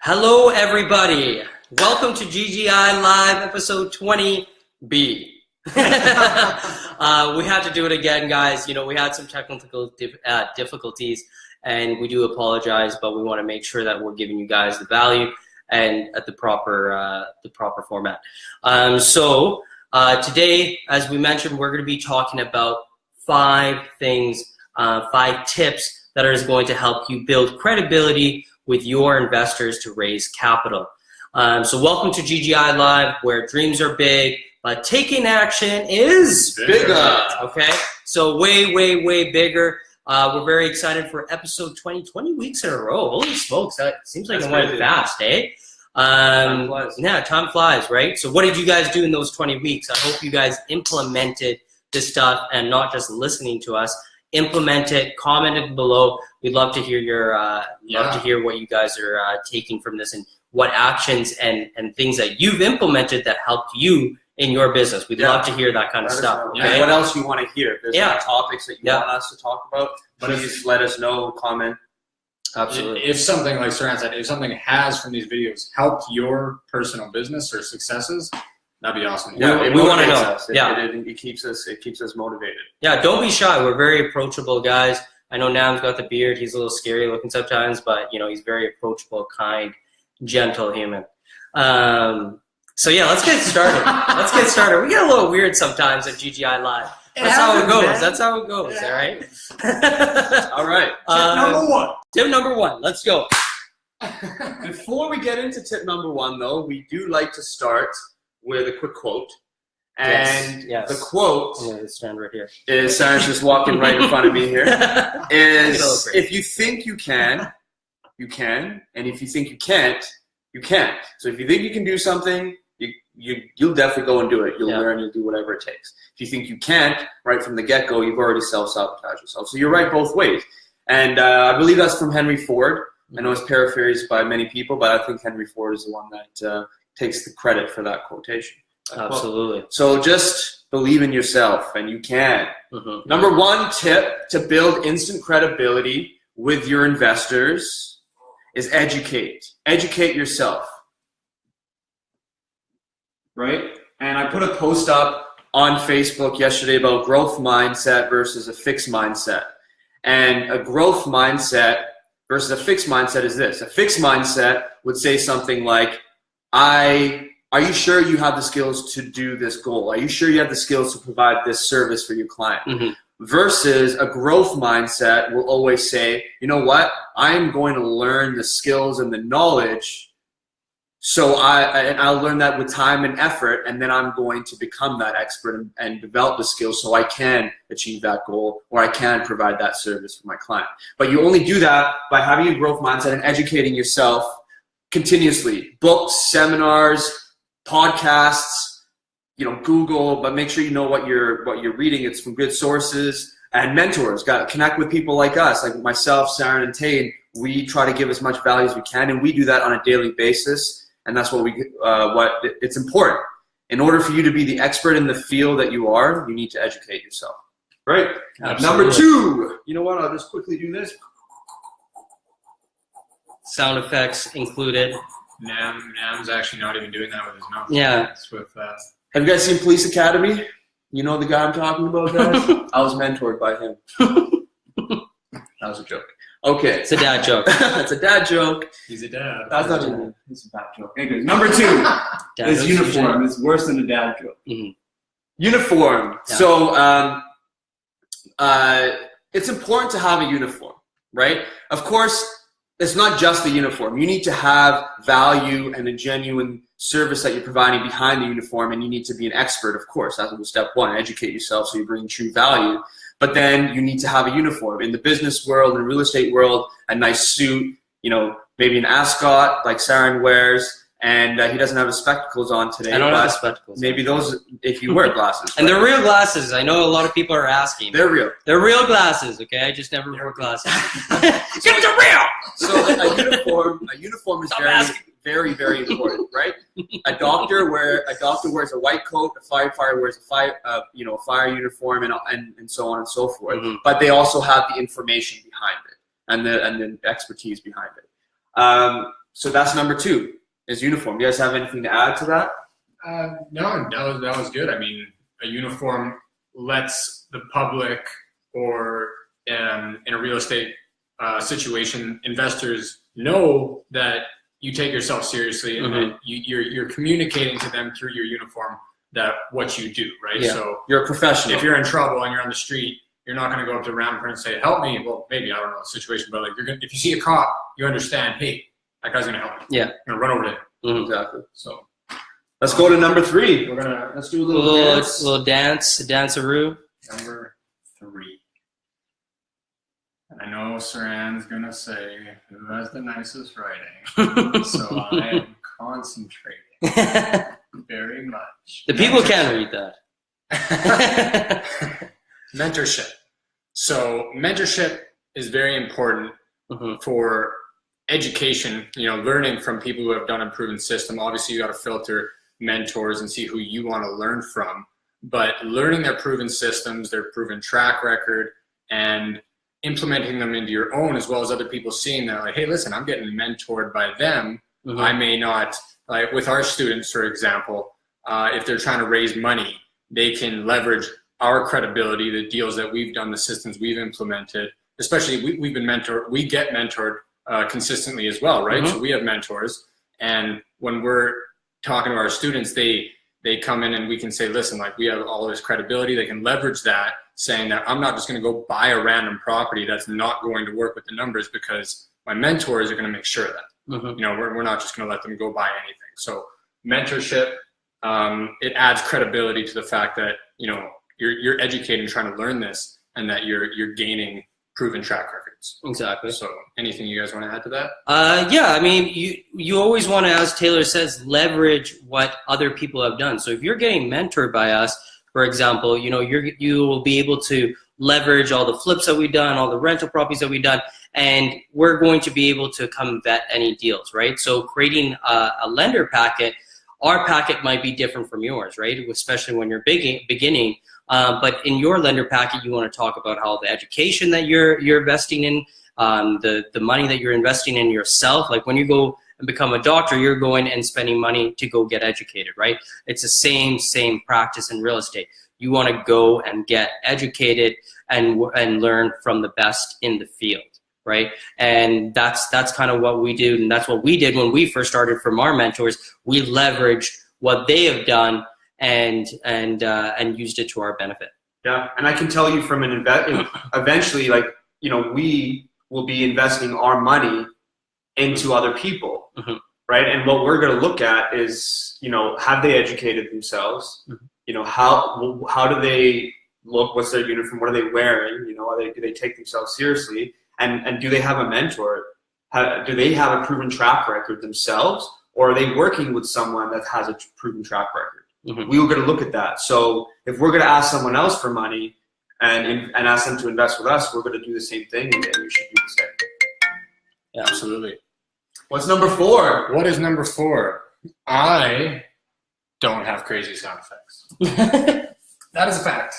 Hello, everybody. Welcome to GGI Live, episode 20B. We had to do it again, guys. You know, we had some technical difficulties, and we do apologize, but we want to make sure that we're giving you guys the value and at the proper format. Today, as we mentioned, we're going to be talking about 5 things, 5 tips that are going to help you build credibility with your investors to raise capital. So welcome to GGI Live, where dreams are big, but taking action is bigger. Okay, so way bigger. We're very excited for episode 20 weeks in a row. Holy smokes, that seems like it went fast, eh? Time flies. Yeah, time flies, right? So what did you guys do in those 20 weeks? I hope you guys implemented this stuff and not just listening to us. Implement it, comment it below. We'd love to hear your love to hear what you guys are taking from this and what actions and things that you've implemented that helped you in your business. We'd love to hear that kind of stuff. Okay? What else you want to hear? If there's any topics that you want us to talk about, please let us know, comment. Absolutely. If something, like Saran said, if something has from these videos helped your personal business or successes, that'd be awesome. Yeah, we want to know. Us. It keeps us motivated. Yeah, don't be shy. We're very approachable guys. I know Nam's got the beard. He's a little scary looking sometimes, but you know, he's very approachable, kind, gentle human. So yeah, let's get started. We get a little weird sometimes at GGI Live. That's how it goes. That's how it goes. All right. All right. Tip number one. Let's go. Before we get into tip number 1, though, we do like to start with a quick quote. And yes. the quote I'm gonna stand right here. is, Sarah's just walking right in front of me here, is if you think you can, you can. And if you think you can't, you can't. So if you think you can do something, you'll definitely go and do it. You'll learn, you'll do whatever it takes. If you think you can't, right from the get-go, you've already self-sabotaged yourself. So you're right both ways. And I believe that's from Henry Ford. I know it's paraphrased by many people, but I think Henry Ford is the one that takes the credit for that quotation. Absolutely. So just believe in yourself, and you can. Mm-hmm. Number 1 tip to build instant credibility with your investors is educate. Educate yourself. Right? And I put a post up on Facebook yesterday about growth mindset versus a fixed mindset. And a growth mindset versus a fixed mindset is this. A fixed mindset would say something like, are you sure you have the skills to do this goal? Are you sure you have the skills to provide this service for your client? Mm-hmm. Versus a growth mindset will always say, you know what? I'm going to learn the skills and the knowledge. So I'll learn that with time and effort, and then I'm going to become that expert and develop the skills so I can achieve that goal or I can provide that service for my client. But you only do that by having a growth mindset and educating yourself continuously. Books, seminars, podcasts, Google, but make sure you know what you're reading. It's from good sources and mentors. Got to connect with people like us, like myself, Saran, and Tain. We try to give as much value as we can, and we do that on a daily basis. And that's what it's important. In order for you to be the expert in the field that you are, you need to educate yourself. Right? Number 2, you know what? I'll just quickly do this. Sound effects included. Nam's actually not even doing that with his mouth. Yeah. It's with, Have you guys seen Police Academy? You know the guy I'm talking about, guys? I was mentored by him. That was a joke. Okay. It's a dad joke. It's a dad joke. He's a dad. That's not a It's a bad joke. Anyways, number 2 is uniform. It's worse than a dad joke. Mm-hmm. Uniform. Yeah. So it's important to have a uniform, right? Of course, it's not just the uniform. You need to have value and a genuine service that you're providing behind the uniform, and you need to be an expert, of course. That was step 1. Educate yourself so you bring true value. But then you need to have a uniform. In the business world, in the real estate world, a nice suit, maybe an ascot like Saran wears, and he doesn't have his spectacles on today. I don't have the spectacles. Maybe those, if you wear glasses. And they're real glasses. I know a lot of people are asking. They're real. They're real glasses, okay? I just never wore glasses. Give them real! So a uniform is very, very important, right? A doctor wears a white coat. A firefighter wears a fire uniform, and so on and so forth. Mm-hmm. But they also have the information behind it and the expertise behind it. So that's number 2 is uniform. Do you guys have anything to add to that? No, that was good. I mean, a uniform lets the public or in a real estate situation, investors know that you take yourself seriously and that you're communicating to them through your uniform that what you do, right? Yeah. So you're a professional. If you're in trouble and you're on the street, you're not going to go up to a random person and say, "Help me." Well, maybe, I don't know the situation, but like if you see a cop, you understand, hey, that guy's going to help you. Yeah. You're going to run over to him. Exactly. So let's go to number 3. Let's do a little dance. Little dance-a-roo. Number 3. I know Saran's going to say, who has the nicest writing? So I am concentrating very much. The people can read that. Mentorship. So mentorship is very important for education, learning from people who have done a proven system. Obviously, you got to filter mentors and see who you want to learn from. But learning their proven systems, their proven track record, and implementing them into your own, as well as other people seeing that, like, hey, listen, I'm getting mentored by them. I may not, like with our students, for example, if they're trying to raise money, they can leverage our credibility, the deals that we've done, the systems we've implemented. Especially, we've been mentored. We get mentored consistently as well, right? So we have mentors, and when we're talking to our students, they come in and we can say, listen, like, we have all this credibility. They can leverage that, saying that I'm not just going to go buy a random property that's not going to work with the numbers, because my mentors are going to make sure that we're not just going to let them go buy anything. So mentorship, it adds credibility to the fact that you're educating, trying to learn this, and that you're gaining proven track records. Exactly. So anything you guys want to add to that? Yeah, I mean, you always want to, as Taylor says, leverage what other people have done. So if you're getting mentored by us, for example, you will be able to leverage all the flips that we've done, all the rental properties that we've done, and we're going to be able to come vet any deals, right? So creating a lender packet, our packet might be different from yours, right? Especially when you're beginning. But in your lender packet, you want to talk about how the education that you're investing in, the money that you're investing in yourself. Like when you go and become a doctor, you're going and spending money to go get educated, right? It's the same practice in real estate. You want to go and get educated and learn from the best in the field, right? And that's kind of what we do, and that's what we did when we first started from our mentors. We leveraged what they have done and used it to our benefit. Yeah, and I can tell you from eventually, we will be investing our money into other people, right? And what we're going to look at is, have they educated themselves? How do they look? What's their uniform? What are they wearing? Do they take themselves seriously? And do they have a mentor? Do they have a proven track record themselves, or are they working with someone that has a proven track record? We were going to look at that. So if we're going to ask someone else for money and ask them to invest with us, we're going to do the same thing, and we should do the same. Yeah, absolutely. What's number 4? What is number 4? I don't have crazy sound effects. That is a fact.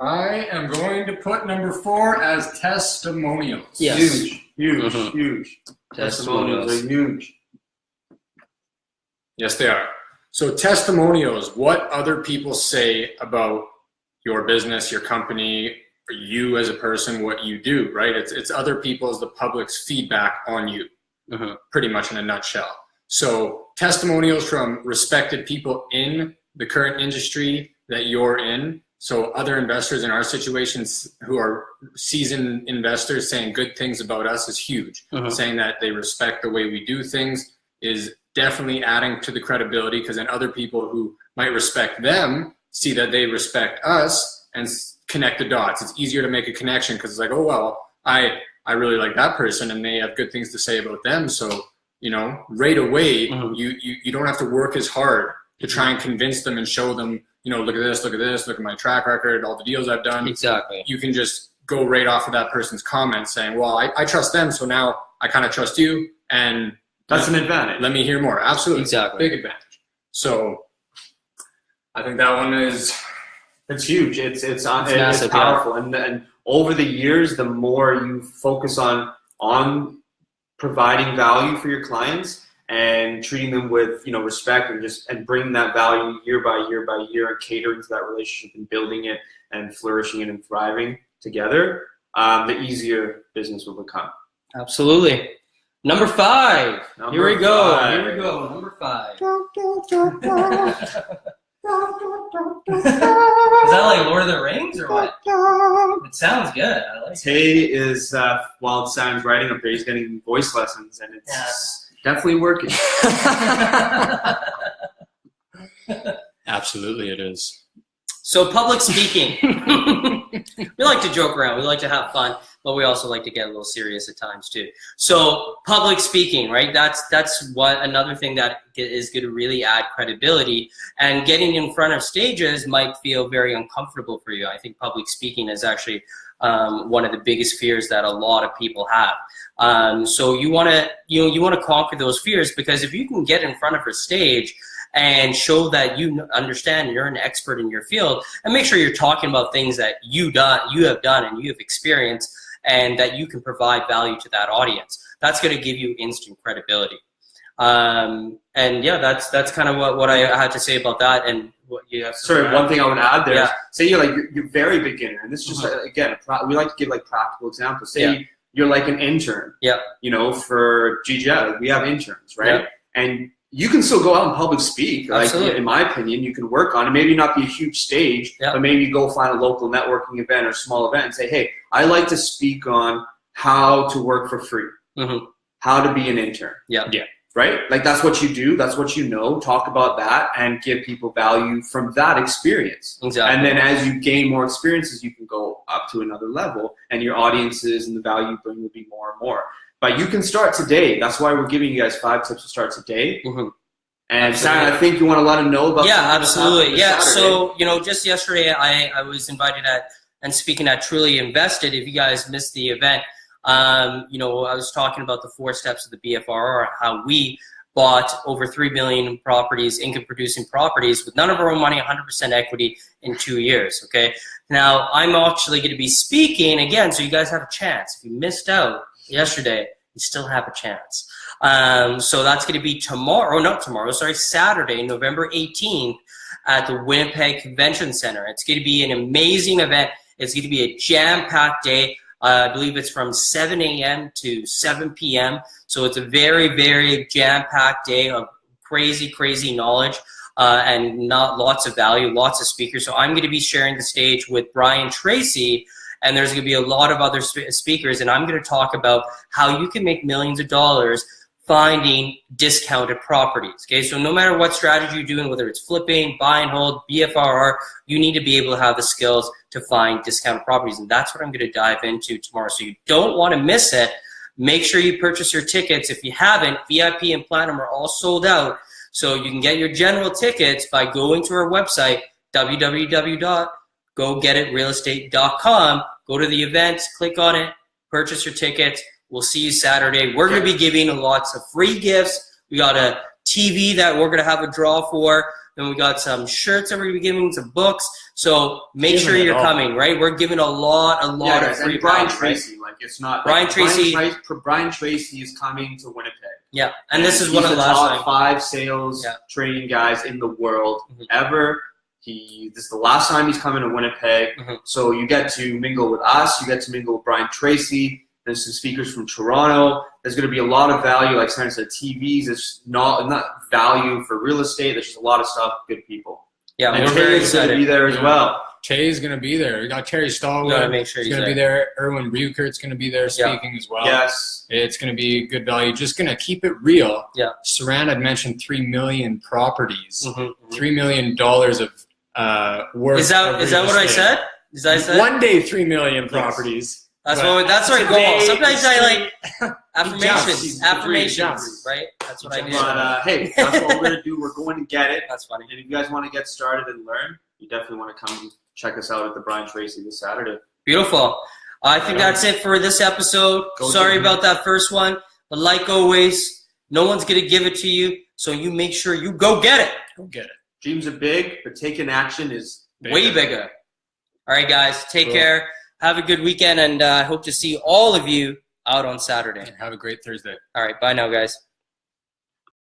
I am going to put number 4 as testimonials. Yes. Huge. Testimonials are huge. Yes, they are. So testimonials, what other people say about your business, your company, or you as a person, what you do, right? It's other people's, the public's feedback on you, pretty much in a nutshell. So testimonials from respected people in the current industry that you're in. So other investors in our situations who are seasoned investors saying good things about us is huge. Saying that they respect the way we do things is definitely adding to the credibility, because then other people who might respect them see that they respect us and connect the dots. It's easier to make a connection because it's like, oh, well, I really like that person and they have good things to say about them. So, right away, you don't have to work as hard to try and convince them and show them, look at this, look at my track record, all the deals I've done. Exactly. You can just go right off of that person's comment saying, well, I trust them, so now I kind of trust you, and that's an advantage. Let me hear more. Absolutely. Exactly. Big advantage. So I think that one is... It's huge. It's massive, powerful. And over the years, the more you focus on providing value for your clients and treating them with, you know, respect, and bringing that value year by year by year, and catering to that relationship and building it and flourishing it and thriving together, the easier business will become. Absolutely. Number 5. Here we go. Number 5. Is that like Lord of the Rings or what? It sounds good. I like it. Tay is, while Sam's writing up there, he's getting voice lessons, and it's definitely working. Absolutely, it is. So public speaking. We like to joke around. We like to have fun, but we also like to get a little serious at times too. So public speaking, right? That's what another thing that is going to really add credibility. And getting in front of stages might feel very uncomfortable for you. I think public speaking is actually one of the biggest fears that a lot of people have. So you want to conquer those fears, because if you can get in front of a stage and show that you understand, you're an expert in your field, and make sure you're talking about things that you have done and you have experienced, and that you can provide value to that audience. That's going to give you instant credibility. And yeah, that's kind of what I had to say about that. And what you have. Sorry, one thing I would add there. Yeah. Say you're very beginner, and this is just again, we like to give like practical examples. Say you're like an intern. Yeah. You know, for GGI, we have interns, right? Yeah. And you can still go out and public speak. Like, in my opinion, you can work on it. Maybe not be a huge stage, but maybe go find a local networking event or small event and say, hey, I like to speak on how to work for free, how to be an intern. Yeah. Right? Like, that's what you do. That's what you know. Talk about that and give people value from that experience. Exactly. And then as you gain more experiences, you can go up to another level, and your audiences and the value you bring will be more and more. But you can start today. That's why we're giving you guys 5 tips to start today. And Sam, I think you want to let them know about. Yeah, absolutely. Yeah. So, you know, just yesterday I was invited and speaking at Truly Invested. If you guys missed the event, you know, I was talking about the 4 steps of the BFRR, how we bought over 3 million properties, income-producing properties, with none of our own money, 100% equity in 2 years. Okay. Now I'm actually going to be speaking again, so you guys have a chance. If you missed out yesterday, you still have a chance. So that's going to be Saturday, November 18th at the Winnipeg Convention Center. It's going to be an amazing event. It's going to be a jam-packed day. I believe it's from 7 a.m. to 7 p.m. So it's a very, very jam-packed day of crazy, crazy knowledge and not lots of value, lots of speakers. So I'm going to be sharing the stage with Brian Tracy, and there's going to be a lot of other speakers, and I'm going to talk about how you can make millions of dollars finding discounted properties. Okay, so no matter what strategy you're doing, whether it's flipping, buy and hold, BFRR, you need to be able to have the skills to find discounted properties, and that's what I'm going to dive into tomorrow. So you don't want to miss it. Make sure you purchase your tickets. If you haven't, VIP and Platinum are all sold out, so you can get your general tickets by going to our website, www.gogetitrealestate.com. Go to the events, click on it, purchase your tickets. We'll see you Saturday. We're going to be giving lots of free gifts. We got a TV that we're going to have a draw for. Then we got some shirts that we're going to be giving, some books. So make sure you're coming, right? We're giving a lot of free. And Brian Tracy, right? Like, it's not Brian Tracy. Brian Tracy is coming to Winnipeg. Yeah, and this is one of the top 5 sales training guys in the world ever. This is the last time he's coming to Winnipeg. So you get to mingle with us. You get to mingle with Brian Tracy. There's some speakers from Toronto. There's going to be a lot of value, like Sarah said, TVs. There's not value for real estate. There's just a lot of stuff, good people. Yeah, and Terry's going to be there as well. Terry's going to be there. We got Terry Stallwood. Make sure he's going to be there. Erwin Buchert's going to be there speaking as well. Yes. It's going to be good value. Just going to keep it real. Yeah. Saran had mentioned 3 million properties, $3 million of worth. Is that what I said? Is that I said? One day, 3 million properties. That's what I go. Sometimes I like affirmations, right? That's what I do. But hey, that's what we're gonna do. We're going to get it. That's funny. And if you guys want to get started and learn, you definitely want to come and check us out at the Brian Tracy this Saturday. Beautiful. I think that's it for this episode. Sorry about that first one, but like always, no one's gonna give it to you, so you make sure you go get it. Go get it. Dreams are big, but taking action is way bigger. All right, guys, take care. Have a good weekend, and I hope to see all of you out on Saturday. Have a great Thursday. All right. Bye now, guys.